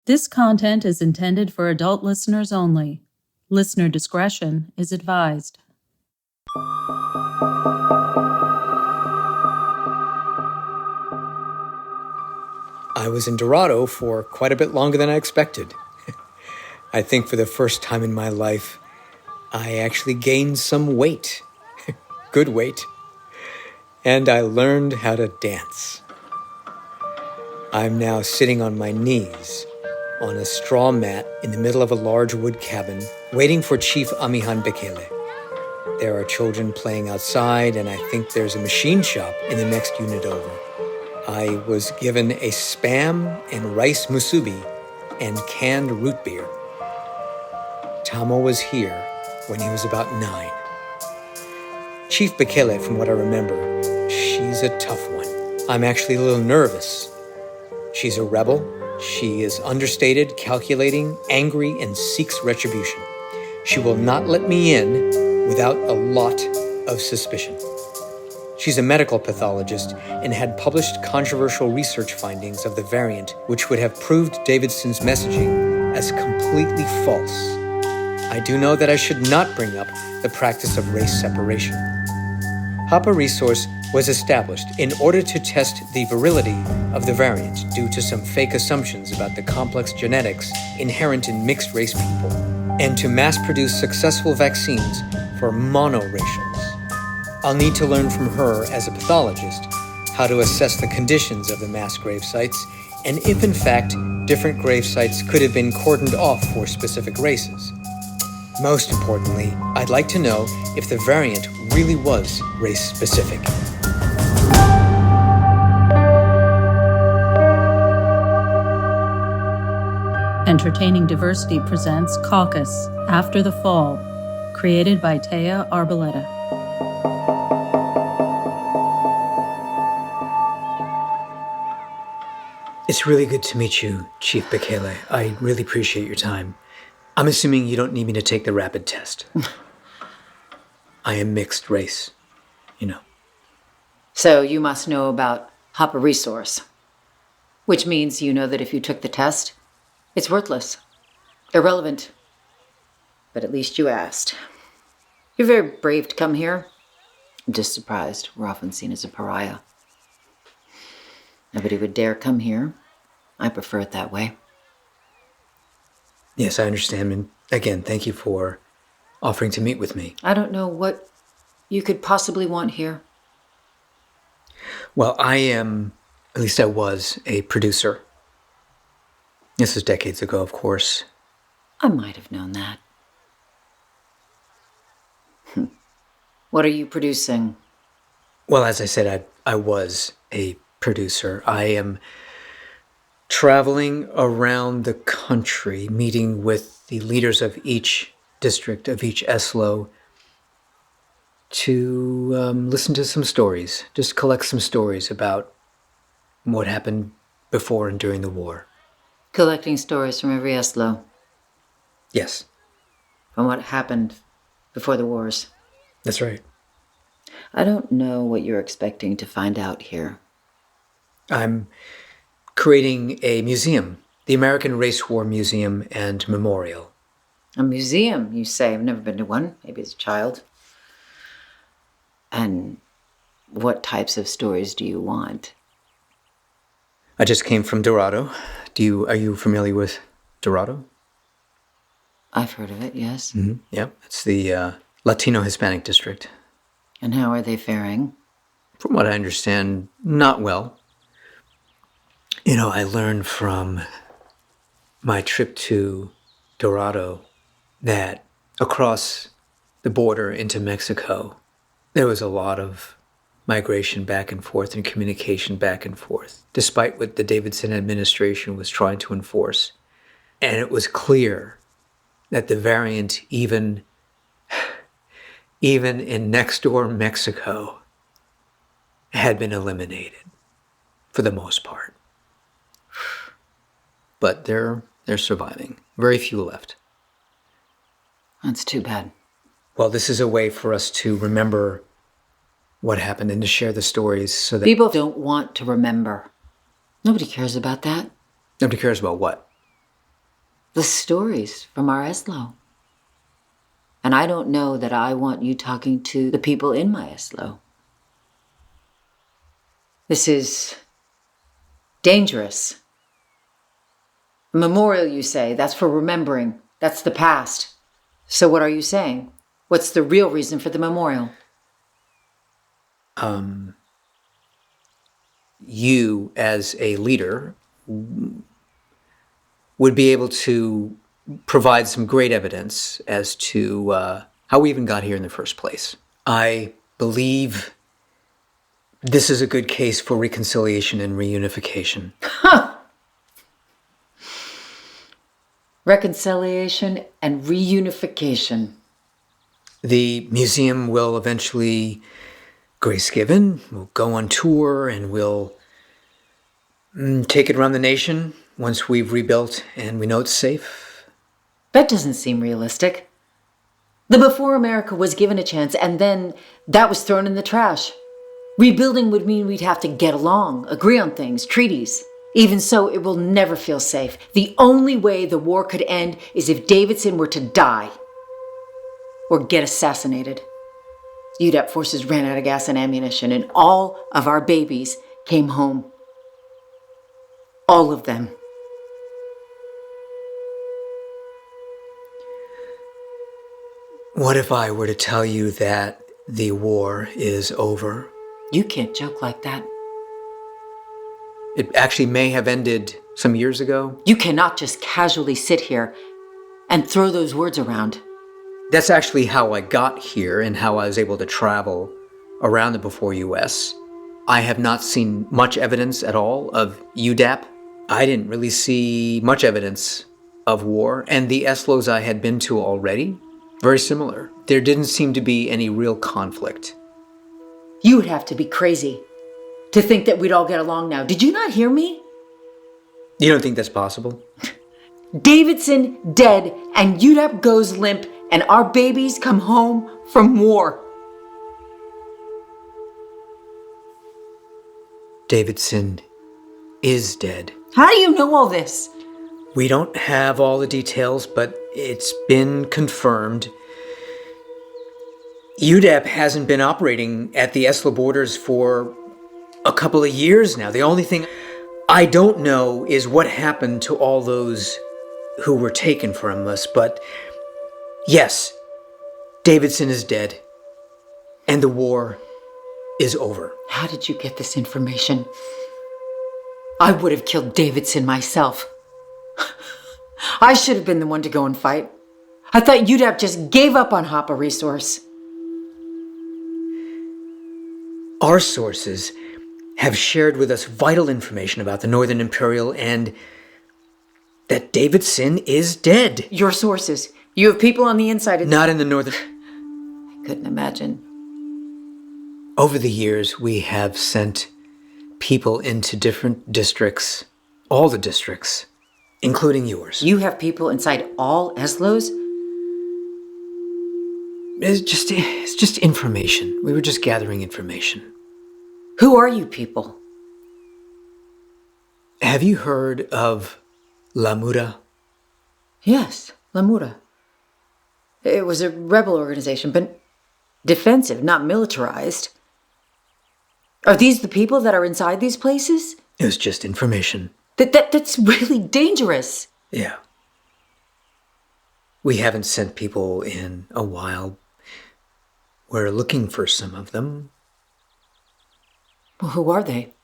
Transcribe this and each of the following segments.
This content is intended for adult listeners only. Listener discretion is advised. I was in Dorado for quite a bit longer than I expected. I think for the first time in my life, I actually gained some weight. Good weight. And I learned how to dance. I'm now sitting on my knees on a straw mat in the middle of a large wood cabin, waiting for Chief Amihan Bekele. There are children playing outside, and I think there's a machine shop in the next unit over. I was given a Spam and rice musubi and canned root beer. Tamo was here when he was about 9. Chief Bekele, from what I remember, she's a tough one. I'm actually a little nervous. She's a rebel. She is understated, calculating, angry, and seeks retribution. She will not let me in without a lot of suspicion. She's a medical pathologist and had published controversial research findings of the variant, which would have proved Davidson's messaging as completely false. I do know that I should not bring up the practice of race separation. Hapa Resource was established in order to test the virility of the variant due to some fake assumptions about the complex genetics inherent in mixed-race people, and to mass-produce successful vaccines for monoracials. I'll need to learn from her as a pathologist how to assess the conditions of the mass grave sites, and if in fact different grave sites could have been cordoned off for specific races. Most importantly, I'd like to know if the variant really was race-specific. Entertaining Diversity presents Caucus, After the Fall, created by Teja Arboleda. It's really good to meet you, Chief Bekele. I really appreciate your time. I'm assuming you don't need me to take the rapid test. I am mixed race, you know. So you must know about Hapa Resource, which means you know that if you took the test, it's worthless, irrelevant. But at least you asked. You're very brave to come here. I'm just surprised. We're often seen as a pariah. Nobody would dare come here. I prefer it that way. Yes, I understand. And again, thank you for offering to meet with me. I don't know what you could possibly want here. Well, at least I was a producer. This was decades ago, of course. I might have known that. What are you producing? Well, as I said, I was a producer. I am traveling around the country, meeting with the leaders of each district, of each SLO, to listen to some stories, just collect some stories about what happened before and during the war. Collecting stories from every SLO. Yes. From what happened before the wars. That's right. I don't know what you're expecting to find out here. I'm creating a museum, the American Race War Museum and Memorial. A museum, you say? I've never been to one, maybe as a child. And what types of stories do you want? I just came from Dorado. Are you familiar with Dorado? I've heard of it, yes. Mm-hmm. Yeah, it's the Latino Hispanic district. And how are they faring? From what I understand, not well. You know, I learned from my trip to Dorado that across the border into Mexico, there was a lot of migration back and forth and communication back and forth, despite what the Davidson administration was trying to enforce. And it was clear that the variant, even in next door Mexico, had been eliminated for the most part. But they're surviving. Very few left. That's too bad. Well, this is a way for us to remember what happened and to share the stories so that people don't want to remember. Nobody cares about that. Nobody cares about what? The stories from our Eslo. And I don't know that I want you talking to the people in my Eslo. This is dangerous. A memorial, you say, that's for remembering. That's the past. So what are you saying? What's the real reason for the memorial? You, as a leader, would be able to provide some great evidence as to how we even got here in the first place. I believe this is a good case for reconciliation and reunification. Reconciliation and reunification. The museum will eventually grace given. We'll go on tour and we'll take it around the nation once we've rebuilt and we know it's safe. That doesn't seem realistic. The before America was given a chance and then that was thrown in the trash. Rebuilding would mean we'd have to get along, agree on things, treaties. Even so, it will never feel safe. The only way the war could end is if Davidson were to die or get assassinated. UDAP forces ran out of gas and ammunition, and all of our babies came home. All of them. What if I were to tell you that the war is over? You can't joke like that. It actually may have ended some years ago. You cannot just casually sit here and throw those words around. That's actually how I got here and how I was able to travel around the before US. I have not seen much evidence at all of UDAP. I didn't really see much evidence of war, and the Eslos I had been to already, very similar. There didn't seem to be any real conflict. You would have to be crazy to think that we'd all get along now. Did you not hear me? You don't think that's possible? Davidson dead, and UDAP goes limp, and our babies come home from war. Davidson is dead. How do you know all this? We don't have all the details, but it's been confirmed. UDAP hasn't been operating at the Eslo borders for a couple of years now. The only thing I don't know is what happened to all those who were taken from us, but yes, Davidson is dead, and the war is over. How did you get this information? I would have killed Davidson myself. I should have been the one to go and fight. I thought UDAP just gave up on Hapa Resource. Our sources have shared with us vital information about the Northern Imperial and that Davidson is dead. Your sources. You have people on the inside. Not in the Northern... I couldn't imagine. Over the years, we have sent people into different districts, all the districts, including yours. You have people inside all Eslos? It's just information. We were just gathering information. Who are you people? Have you heard of Lamura? Yes, Lamura. It was a rebel organization, but defensive, not militarized. Are these the people that are inside these places? It was just information. That's really dangerous. Yeah. We haven't sent people in a while. We're looking for some of them. Well, who are they?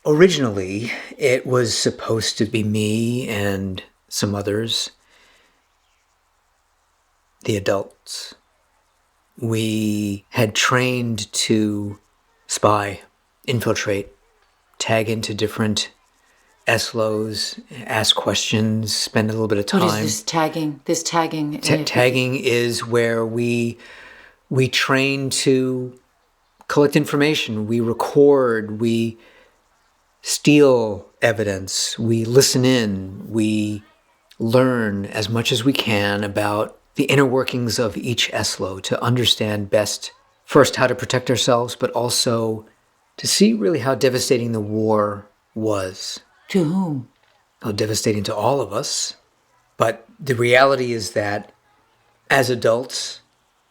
Originally, it was supposed to be me and some others. The adults. We had trained to spy, infiltrate, tag into different Eslos, ask questions, spend a little bit of time. What is this tagging? Tagging is where we train to collect information. We record, we steal evidence, we listen in, we learn as much as we can about the inner workings of each Eslo to understand best, first, how to protect ourselves, but also to see really how devastating the war was. To whom? devastating to all of us. But the reality is that as adults,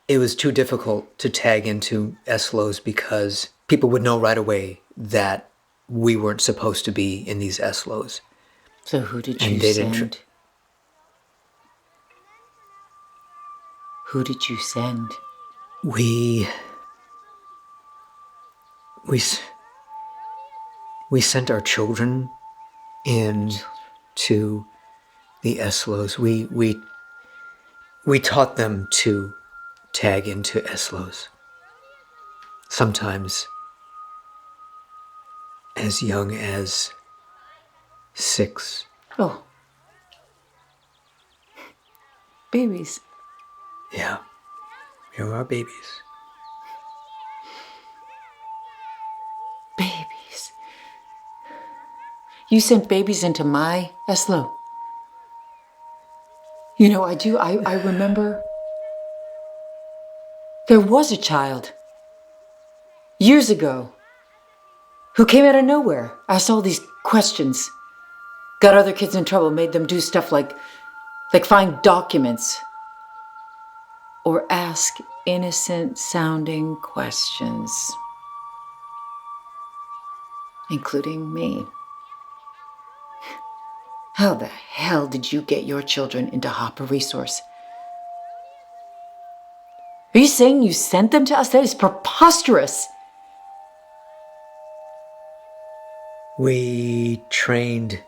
it was too difficult to tag into SLOs because people would know right away that we weren't supposed to be in these SLOs. So who did And you they didn't send? Who did you send? We sent our children in to the SLOs. We taught them to tag into SLOs. Sometimes as young as 6. Oh. Babies. Yeah, here are babies. Babies. You sent babies into my SLO. You know, I remember there was a child years ago who came out of nowhere, asked all these questions, got other kids in trouble, made them do stuff like find documents or ask innocent sounding questions, including me. How the hell did you get your children into Hapa Resource? Are you saying you sent them to us? That is preposterous. We trained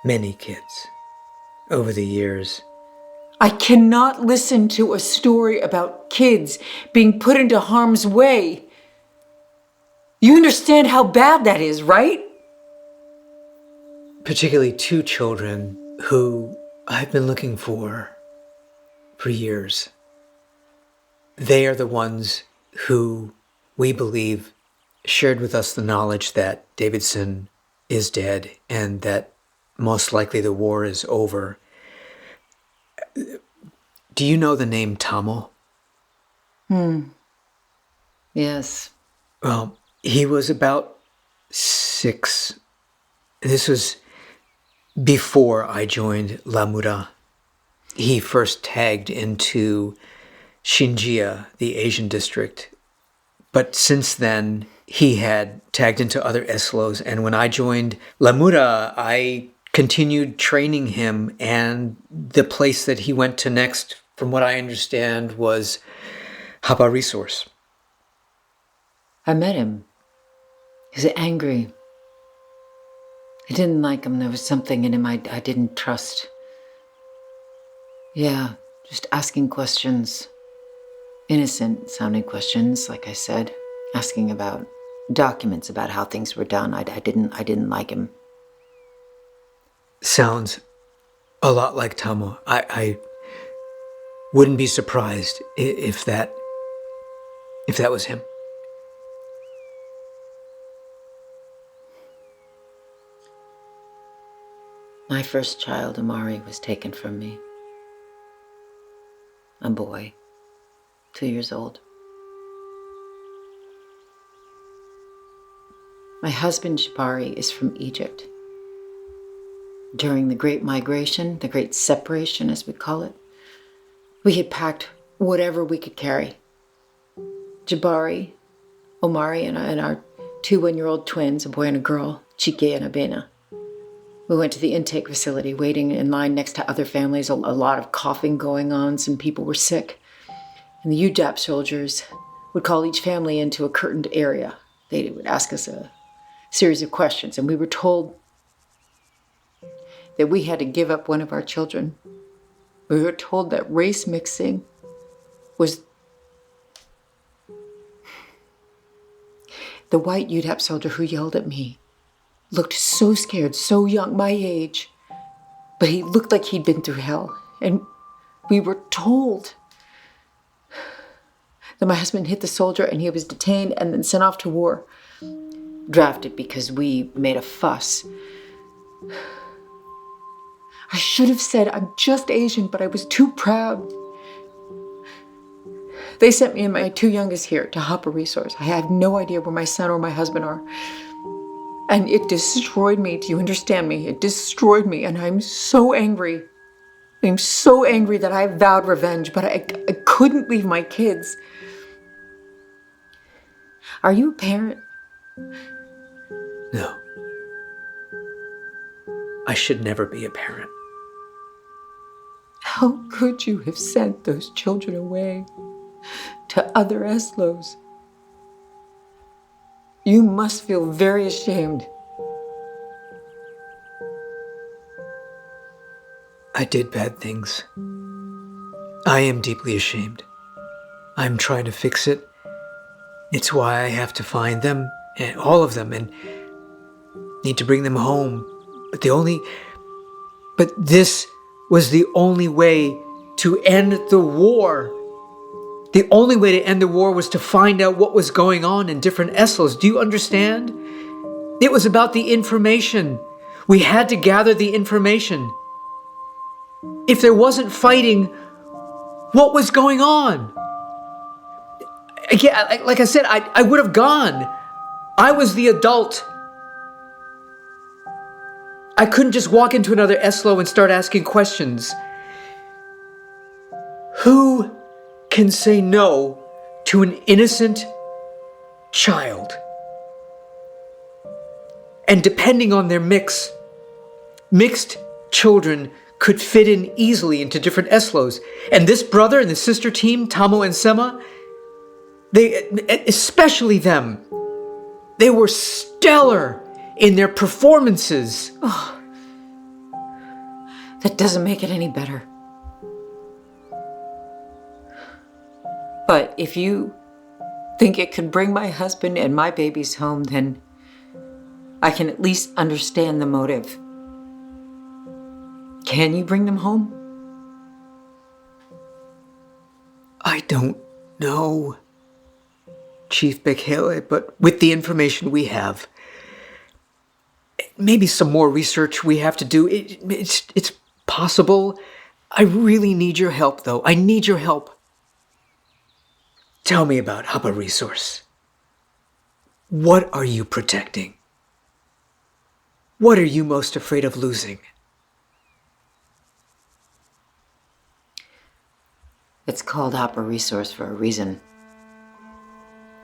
many kids over the years. I cannot listen to a story about kids being put into harm's way. You understand how bad that is, right? Particularly 2 children who I've been looking for years. They are the ones who we believe shared with us the knowledge that Davidson is dead and that most likely the war is over. Do you know the name Tamil? Yes. Well, he was about 6. This was before I joined La Mura. He first tagged into Shinjia, the Asian district. But since then, he had tagged into other SLOs. And when I joined La Mura, I continued training him. And the place that he went to next, from what I understand, was Hapa Resource. I met him. He was angry. I didn't like him. There was something in him I didn't trust. Yeah, just asking questions. Innocent sounding questions, like I said. Asking about documents, about how things were done. I didn't like him. Sounds a lot like Tamil. I wouldn't be surprised if that was him. My first child, Amari, was taken from me. A boy, 2 years old. My husband, Jabari, is from Egypt. During the Great Migration, the Great Separation, as we call it, we had packed whatever we could carry. Jabari, Omari, and our 2 one-year-old twins, a boy and a girl, Chike and Abena. We went to the intake facility, waiting in line next to other families, a lot of coughing going on, some people were sick. And the UDAP soldiers would call each family into a curtained area. They would ask us a series of questions, and we were told that we had to give up one of our children. We were told that race mixing was... The white UDAP soldier who yelled at me looked so scared, so young, my age, but he looked like he'd been through hell. And we were told that my husband hit the soldier and he was detained and then sent off to war. Drafted because we made a fuss. I should have said I'm just Asian, but I was too proud. They sent me and my 2 youngest here to Hapa Resource. I have no idea where my son or my husband are. And it destroyed me. Do you understand me? It destroyed me, and I'm so angry. I'm so angry that I vowed revenge, but I couldn't leave my kids. Are you a parent? No. I should never be a parent. How could you have sent those children away to other Eslos? You must feel very ashamed. I did bad things. I am deeply ashamed. I'm trying to fix it. It's why I have to find them, and all of them, and need to bring them home. But this was the only way to end the war. The only way to end the war was to find out what was going on in different Eslos. Do you understand? It was about the information. We had to gather the information. If there wasn't fighting, what was going on? Again, like I said, I would have gone. I was the adult. I couldn't just walk into another Eslo and start asking questions. Who can say no to an innocent child? And depending on their mixed children could fit in easily into different Eslos. And this brother and the sister team, Tamo and Sema, especially them, they were stellar in their performances. Oh, that doesn't make it any better. But if you think it could bring my husband and my babies home, then I can at least understand the motive. Can you bring them home? I don't know, Chief Bekele, but with the information we have, maybe some more research we have to do, it's possible. I really need your help, though. I need your help. Tell me about Hapa Resource. What are you protecting? What are you most afraid of losing? It's called Hapa Resource for a reason.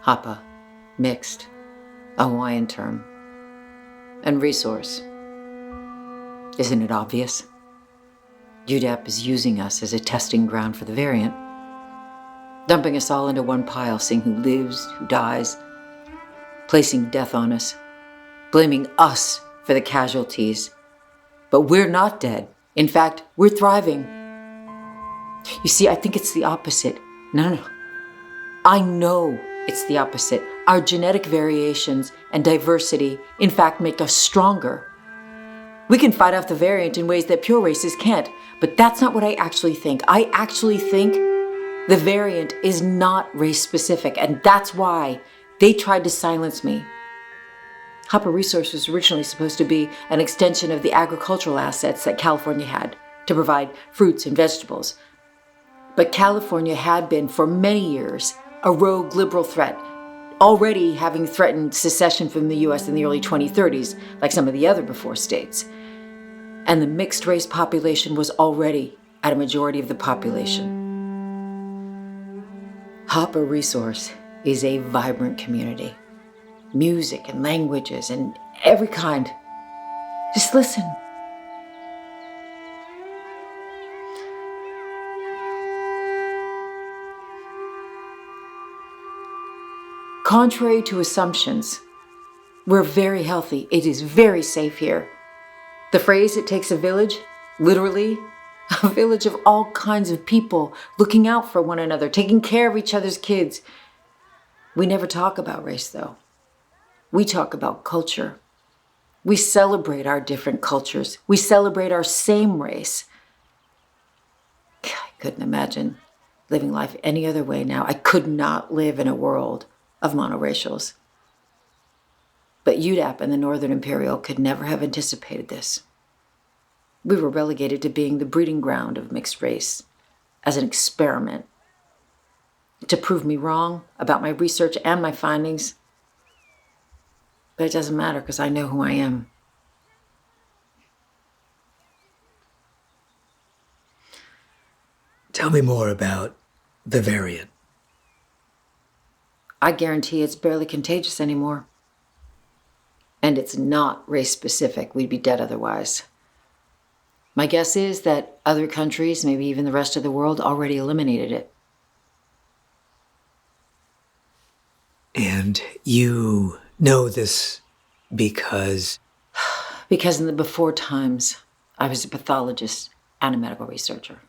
Hapa, mixed, a Hawaiian term. And resource. Isn't it obvious? UDAP is using us as a testing ground for the variant. Dumping us all into one pile, seeing who lives, who dies, placing death on us, blaming us for the casualties. But we're not dead. In fact, we're thriving. You see, I think it's the opposite. No. I know it's the opposite. Our genetic variations and diversity, in fact, make us stronger. We can fight off the variant in ways that pure races can't, but that's not what I actually think. I actually think the variant is not race-specific, and that's why they tried to silence me. Hapa Resource was originally supposed to be an extension of the agricultural assets that California had to provide fruits and vegetables. But California had been, for many years, a rogue liberal threat, already having threatened secession from the U.S. in the early 2030s, like some of the other before states. And the mixed race population was already at a majority of the population. Hapa Resource is a vibrant community. Music and languages and every kind. Just listen. Contrary to assumptions, we're very healthy. It is very safe here. The phrase, it takes a village, literally, a village of all kinds of people looking out for one another, taking care of each other's kids. We never talk about race, though. We talk about culture. We celebrate our different cultures. We celebrate our same race. I couldn't imagine living life any other way now. I could not live in a world of monoracials. But UDAP and the Northern Imperial could never have anticipated this. We were relegated to being the breeding ground of mixed race, as an experiment. To prove me wrong about my research and my findings. But it doesn't matter because I know who I am. Tell me more about the variant. I guarantee it's barely contagious anymore. And it's not race-specific. We'd be dead otherwise. My guess is that other countries, maybe even the rest of the world, already eliminated it. And you know this because... Because in the before times, I was a pathologist and a medical researcher.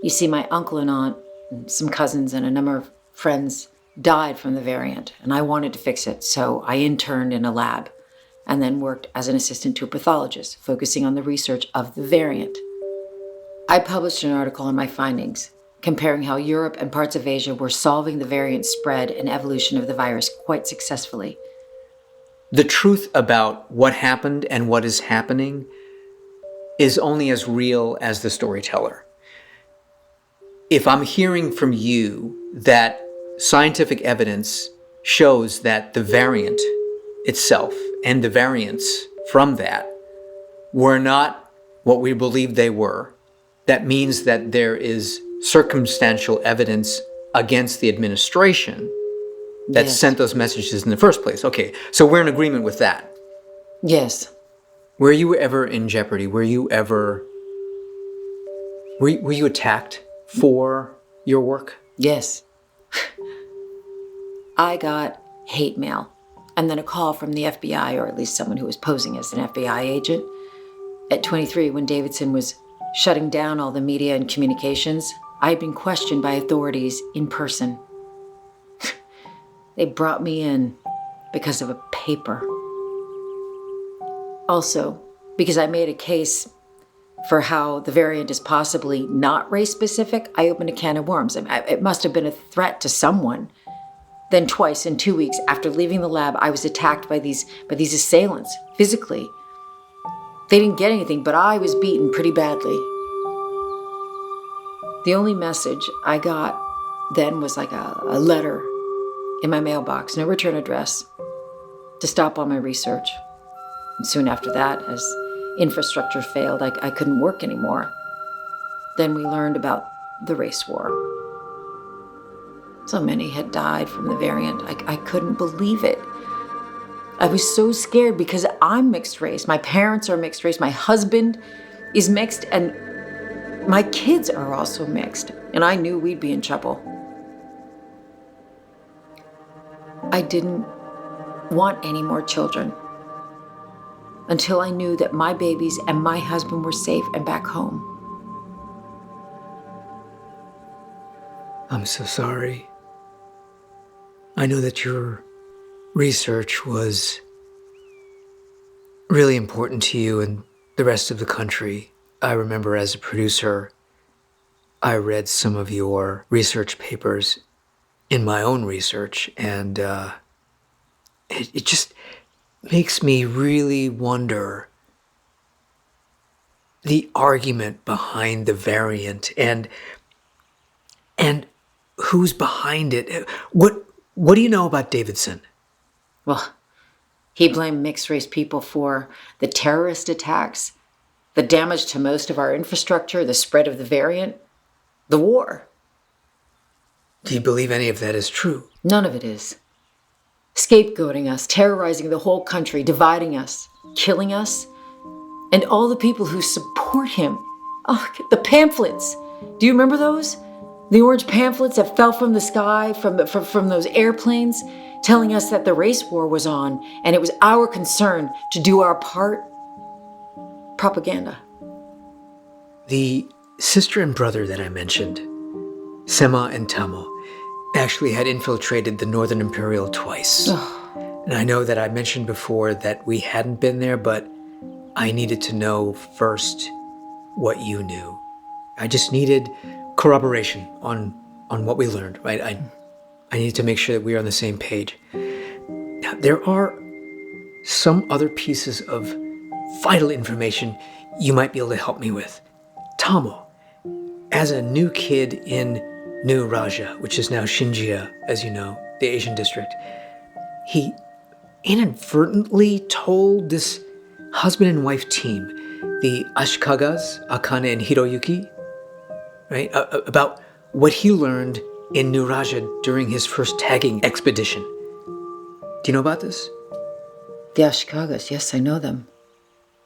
You see, my uncle and aunt, and some cousins and a number of friends died from the variant, and I wanted to fix it, so I interned in a lab and then worked as an assistant to a pathologist, focusing on the research of the variant. I published an article on my findings, comparing how Europe and parts of Asia were solving the variant spread and evolution of the virus quite successfully. The truth about what happened and what is happening is only as real as the storyteller. If I'm hearing from you that scientific evidence shows that the variant itself and the variants from that were not what we believed they were, that means that there is circumstantial evidence against the administration that sent those messages in the first place. Okay, so we're in agreement with that. Yes. Were you ever in jeopardy? Were you attacked for your work? Yes. I got hate mail and then a call from the FBI, or at least someone who was posing as an FBI agent. At 23, when Davidson was shutting down all the media and communications, I had been questioned by authorities in person. They brought me in because of a paper. Also, because I made a case for how the variant is possibly not race-specific, I opened a can of worms. It must have been a threat to someone. Then twice in 2 weeks after leaving the lab, I was attacked by these assailants, physically. They didn't get anything, but I was beaten pretty badly. The only message I got then was like a letter in my mailbox, no return address, to stop all my research. And soon after that, as infrastructure failed, I couldn't work anymore. Then we learned about the race war. So many had died from the variant. I couldn't believe it. I was so scared because I'm mixed race. My parents are mixed race. My husband is mixed, and my kids are also mixed. And I knew we'd be in trouble. I didn't want any more children until I knew that my babies and my husband were safe and back home. I'm so sorry. I know that your research was really important to you and the rest of the country. I remember as a producer, I read some of your research papers in my own research, and it just makes me really wonder the argument behind the variant and who's behind it. What do you know about Davidson? Well, he blamed mixed race people for the terrorist attacks, the damage to most of our infrastructure, the spread of the variant, the war. Do you believe any of that is true? None of it is. Scapegoating us, terrorizing the whole country, dividing us, killing us, and all the people who support him. Oh, the pamphlets. Do you remember those? The orange pamphlets that fell from the sky, from those airplanes, telling us that the race war was on, and it was our concern to do our part. Propaganda. The sister and brother that I mentioned, Sema and Tamo, actually had infiltrated the Northern Imperial twice. And I know that I mentioned before that we hadn't been there, but I needed to know first what you knew. I just needed corroboration on what we learned, right? I needed to make sure that we were on the same page. Now, there are some other pieces of vital information you might be able to help me with. Tamo, as a new kid in New Raja, which is now Xinjia, as you know, the Asian district, he inadvertently told this husband and wife team, the Ashikagas, Akane and Hiroyuki, right, about what he learned in New Raja during his first tagging expedition. Do you know about this? The Ashikagas, yes, I know them.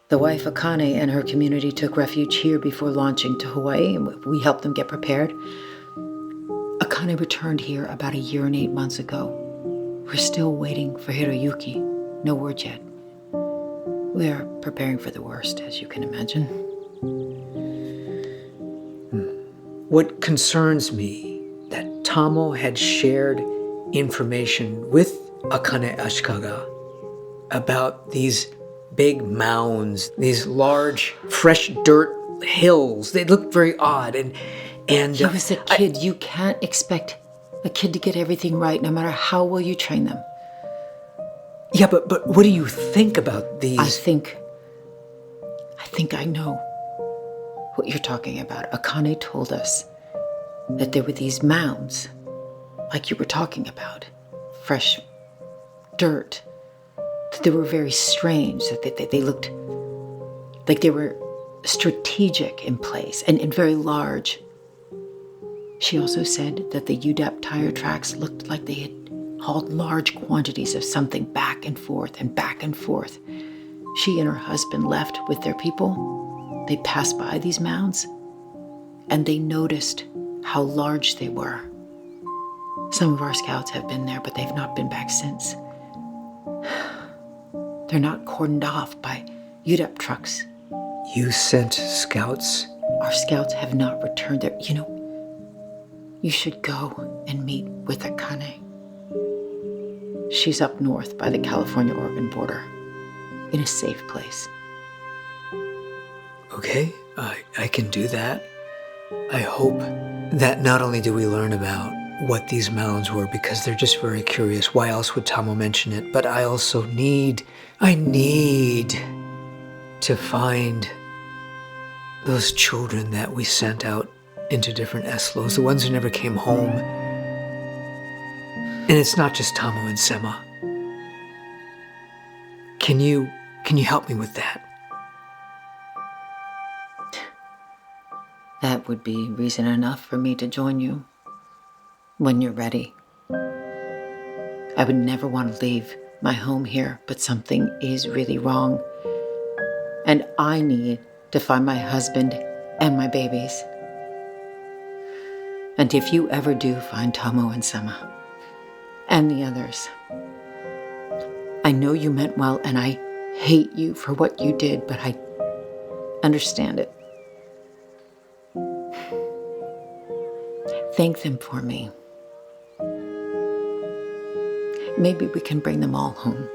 The wife Akane and her community took refuge here before launching to Hawaii, and we helped them get prepared. Akane returned here about 1 year and 8 months ago. We're still waiting for Hiroyuki. No word yet. We are preparing for the worst, as you can imagine. What concerns me, that Tamo had shared information with Akane Ashikaga about these big mounds, these large, fresh dirt hills. They looked very odd. And He was a kid. You can't expect a kid to get everything right, no matter how well you train them. Yeah, but what do you think about these? I think I know what you're talking about. Akane told us that there were these mounds, like you were talking about, fresh dirt, that they were very strange, that they looked like they were strategic in place and very large. She also said that the UDAP tire tracks looked like they had hauled large quantities of something back and forth and back and forth. She and her husband left with their people. They passed by these mounds, and they noticed how large they were. Some of our scouts have been there, but they've not been back since. They're not cordoned off by UDAP trucks. You sent scouts? Our scouts have not returned there. You should go and meet with Akane. She's up north by the California-Oregon border, in a safe place. Okay, I can do that. I hope that not only do we learn about what these mounds were, because they're just very curious. Why else would Tamo mention it? But I also need to find those children that we sent out into different eslos, the ones who never came home. And it's not just Tamo and Sema. Can you help me with that? That would be reason enough for me to join you when you're ready. I would never want to leave my home here, but something is really wrong. And I need to find my husband and my babies. And if you ever do find Tamo and Sema, and the others, I know you meant well, and I hate you for what you did, but I understand it. Thank them for me. Maybe we can bring them all home.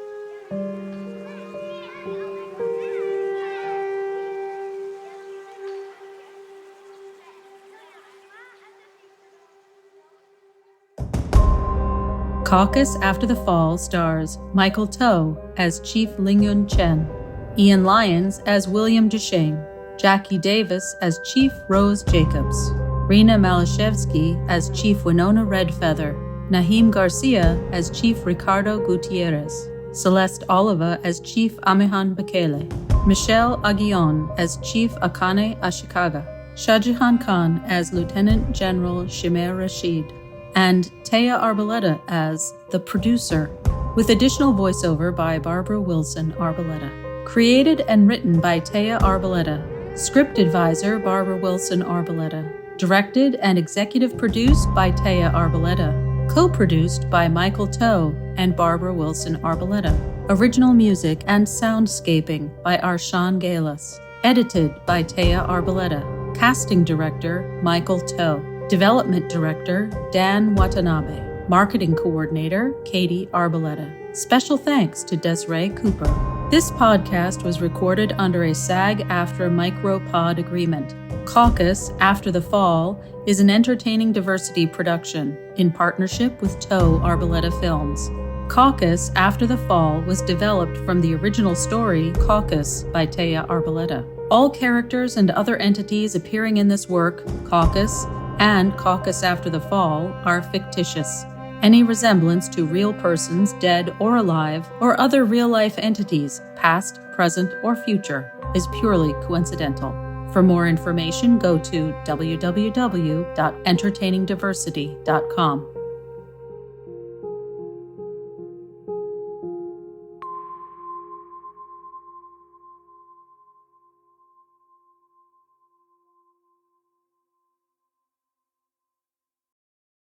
Caucus After the Fall stars Michael To as Chief Lingyun Chen, Ian Lyons as William Duchesne, Jackie Davis as Chief Rose Jacobs, Rena Malashevsky as Chief Winona Redfeather, Naheem Garcia as Chief Ricardo Gutierrez, Celeste Oliva as Chief Amihan Bekele, Michelle Aguillon as Chief Akane Ashikaga, Shahjahan Khan as Lieutenant General Shimer Rashid, and Teja Arboleda as the producer, with additional voiceover by Barbara Wilson Arboleda. Created and written by Teja Arboleda. Script advisor Barbara Wilson Arboleda. Directed and executive produced by Teja Arboleda. Co-produced by Michael To and Barbara Wilson Arboleda. Original music and soundscaping by Arshan Galas. Edited by Teja Arboleda. Casting director Michael To. Development Director, Dan Watanabe. Marketing Coordinator, Katie Arboleda. Special thanks to Desiree Cooper. This podcast was recorded under a SAG-AFTRA micropod agreement. Caucus After the Fall is an entertaining diversity production in partnership with To Arboleda Films. Caucus After the Fall was developed from the original story Caucus by Teja Arboleda. All characters and other entities appearing in this work, Caucus and Caucus After the Fall, are fictitious. Any resemblance to real persons, dead or alive, or other real-life entities, past, present, or future, is purely coincidental. For more information, go to www.entertainingdiversity.com.